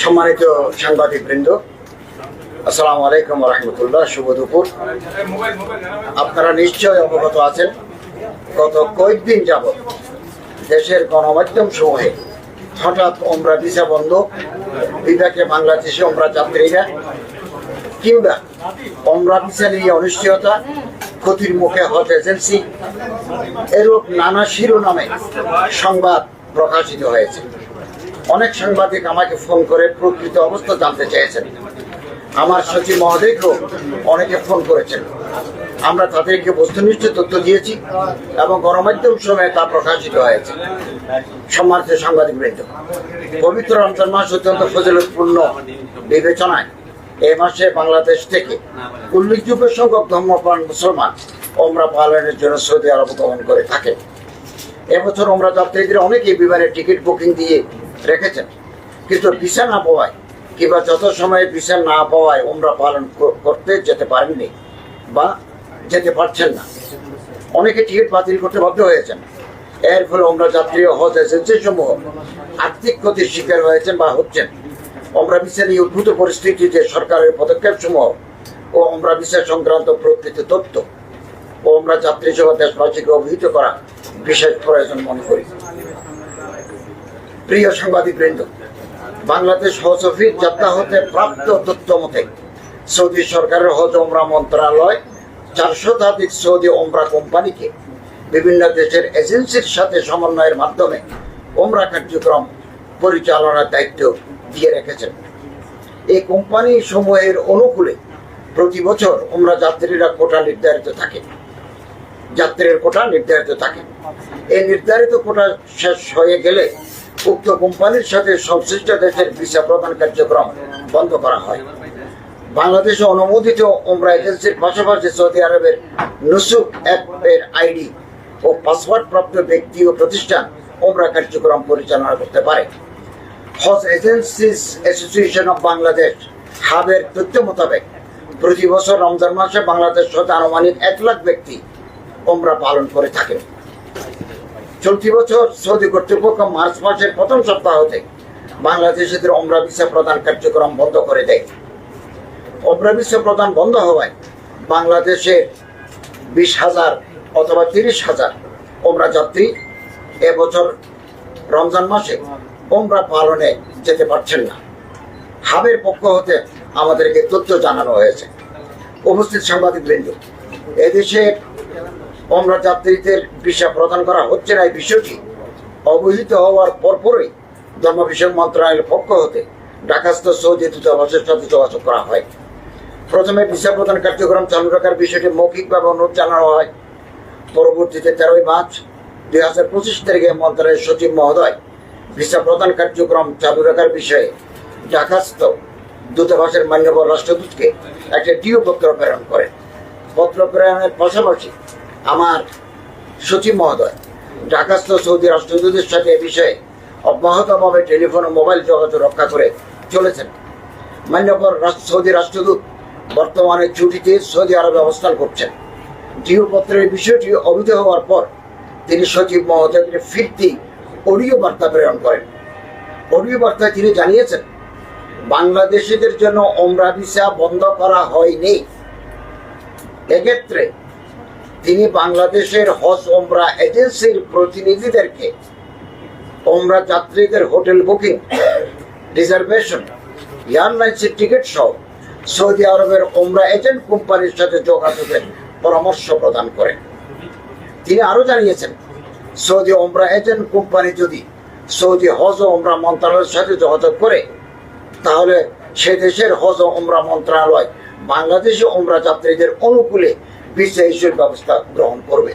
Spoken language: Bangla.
সম্মানিত সাংবাদিকবৃন্দ, আসসালামু আলাইকুম ওয়া রাহমাতুল্লাহ। শুভ দুপুর। আপনারা নিশ্চয় অবগত আছেন, গত কয়েকদিন যাবৎ দেশের গণমাধ্যম সমূহে হঠাৎ ওমরা ভিসা বন্ধ, বিপাকে বাংলাদেশে ওমরা যাত্রীরা কিংবা ওমরা ভিসা নিয়ে অনিশ্চয়তা, ক্ষতির মুখে হজ এজেন্সি, এরূপ নানা শিরোনামে সংবাদ প্রকাশিত হয়েছে। অনেক সাংবাদিক আমাকে ফোন করে প্রকৃত অবস্থা জানতে চেয়েছেন। আমার সচিব মহোদয়কেও অনেকে ফোন করেছেন। আমরা তাদেরকে বস্তুনিষ্ঠ তথ্য দিয়েছি এবং গণমাধ্যম সময়ে তা প্রকাশিত হয়েছে। সম্মানিত সাংবাদিকবৃন্দ, পবিত্র রমজান মাস অত্যন্ত ফজিলতপূর্ণ বিবেচনায় এই মাসে বাংলাদেশ থেকে উল্লেখযোগ্য সংখ্যক ধর্মপ্রাণ মুসলমান ওমরা পালনের জন্য সৌদি আরব গমন করে থাকেন। এবছর ওমরা যাত্রীদের অনেকেই বিমানের টিকিট বুকিং দিয়ে রেখেছেন, কিন্তু ভিসা না পাওয়ায় কিংবা যত সময়ে ভিসা না পাওয়ায় ওমরা পালন করতে যেতে পারেননি বা যেতে পারছেন না। অনেকে টিকিট বাতিল করতে বাধ্য হয়েছেন। এর ফলে ওমরা যাত্রী ও হজ এজেন্সি সমূহ আর্থিক ক্ষতির শিকার হয়েছেন বা হচ্ছেন। ওমরা ভিসা নিয়ে উদ্ভূত পরিস্থিতিতে সরকারের পদক্ষেপ সমূহ ও ওমরা ভিসা সংক্রান্ত প্রকৃত তথ্য ও ওমরা যাত্রী সহ দেশবাসীকে অবহিত করা বিশেষ প্রয়োজন মনে করি। প্রিয় সাংবাদিকবৃন্দ, বাংলাদেশ হজ অফিস যাত্রা হতে প্রাপ্ত তথ্য মতে সৌদি সরকারের হজ ওমরা মন্ত্রণালয় 400 সৌদি ওমরা কোম্পানিকে বিভিন্ন দেশের এজেন্সির সাথে সমন্বয়ের মাধ্যমে ওমরা কার্যক্রম পরিচালনার দায়িত্ব দিয়ে রেখেছেন। এই কোম্পানি সমূহের অনুকূলে প্রতি বছর ওমরা যাত্রীরা কোটা নির্ধারিত থাকে। এই নির্ধারিত কোটা শেষ হয়ে গেলে উক্ত কোম্পানির সাথে সংশ্লিষ্ট দেশের ভিসা প্রদান কার্যক্রম বন্ধ করা হয়। বাংলাদেশে অনুমোদিত ওমরা এজেন্সির পাশাপাশি সৌদি আরবের নুসুক অ্যাপের আইডি ও পাসওয়ার্ড প্রাপ্ত ব্যক্তি ও প্রতিষ্ঠান ওমরা কার্যক্রম পরিচালনা করতে পারে। হজ এজেন্সিস অ্যাসোসিয়েশন অব বাংলাদেশ হাবের তথ্য মোতাবেক প্রতি বছর রমজান মাসে বাংলাদেশ হতে আনুমানিক 1 লাখ ব্যক্তি ওমরা পালন করে থাকেন। চলতি বছর সৌদি কর্তৃপক্ষ মার্চ মাসের প্রথম সপ্তাহ হতে বাংলাদেশিদের ওমরা ভিসা প্রদান কার্যক্রম বন্ধ করে দেয়। ওমরা ভিসা প্রদান বন্ধ হওয়ায় বাংলাদেশের 20,000 অথবা 30,000 ওমরা যাত্রী এবছর রমজান মাসে ওমরা পালনে যেতে পারছেন না। হাবের পক্ষ হতে আমাদেরকে তথ্য জানানো হয়েছে। উপস্থিত সাংবাদিকবৃন্দ, এদেশে ওমরা যাত্রীদের ভিসা প্রদান করা হচ্ছে না, এই বিষয়টি অবহিত হওয়ার পরপরই ধর্ম বিষয়ক মন্ত্রণালয়ের পক্ষ হতে ঢাকাস্থ সৌদি দূতাবাসের সাথে যোগাযোগ করা হয়। প্রথমে ভিসা প্রদান কার্যক্রম চালু রাখার বিষয়টি মৌখিকভাবে অনুরোধ জানানো হয়। পরবর্তীতে 13 মার্চ 2025 তারিখে মন্ত্রণালয়ের সচিব মহোদয় ভিসা প্রদান কার্যক্রম চালু রাখার বিষয়ে ঢাকাস্থ দূতাবাসের মান্যবর রাষ্ট্রদূতকে একটা ডিও পত্র প্রেরণ করেন। পত্র প্রেরণের পাশাপাশি আমার সচিব মহোদয় ঢাকাস্থ সৌদি রাষ্ট্রদূতের সাথে এ বিষয়ে অব্যাহতভাবে টেলিফোন ও মোবাইল যোগাযোগ রক্ষা করে চলেছেন। মান্যবর সৌদি রাষ্ট্রদূত বর্তমানে ছুটিতে সৌদি আরবে অবস্থান করছেন। ডিও পত্রের বিষয়টি অবহিত হওয়ার পর তিনি সচিব মহোদয়কে ফিরতি অডিও বার্তা প্রেরণ করেন। অডিও বার্তায় তিনি জানিয়েছেন, বাংলাদেশিদের জন্য ওমরা ভিসা বন্ধ করা হয়নি। এক্ষেত্রে তিনি বাংলাদেশের হজ ওমরা এজেন্সির প্রতিনিধিদেরকে ওমরা যাত্রীদের হোটেল বুকিং, রিজার্ভেশন, এয়ারলাইন্সের টিকিট সহ সৌদি আরবের ওমরা এজেন্ট কোম্পানির সাথে যোগাযোগের পরামর্শ প্রদান করেন। তিনি আরো জানিয়েছেন, সৌদি ওমরা এজেন্ট কোম্পানি যদি সৌদি হজ ও ওমরা মন্ত্রণালয়ের সাথে যোগাযোগ করে, তাহলে সে দেশের হজ ও ওমরা মন্ত্রণালয় বাংলাদেশি ওমরা যাত্রীদের অনুকূলে ভিসা ইস্যুর ব্যবস্থা গ্রহণ করবে।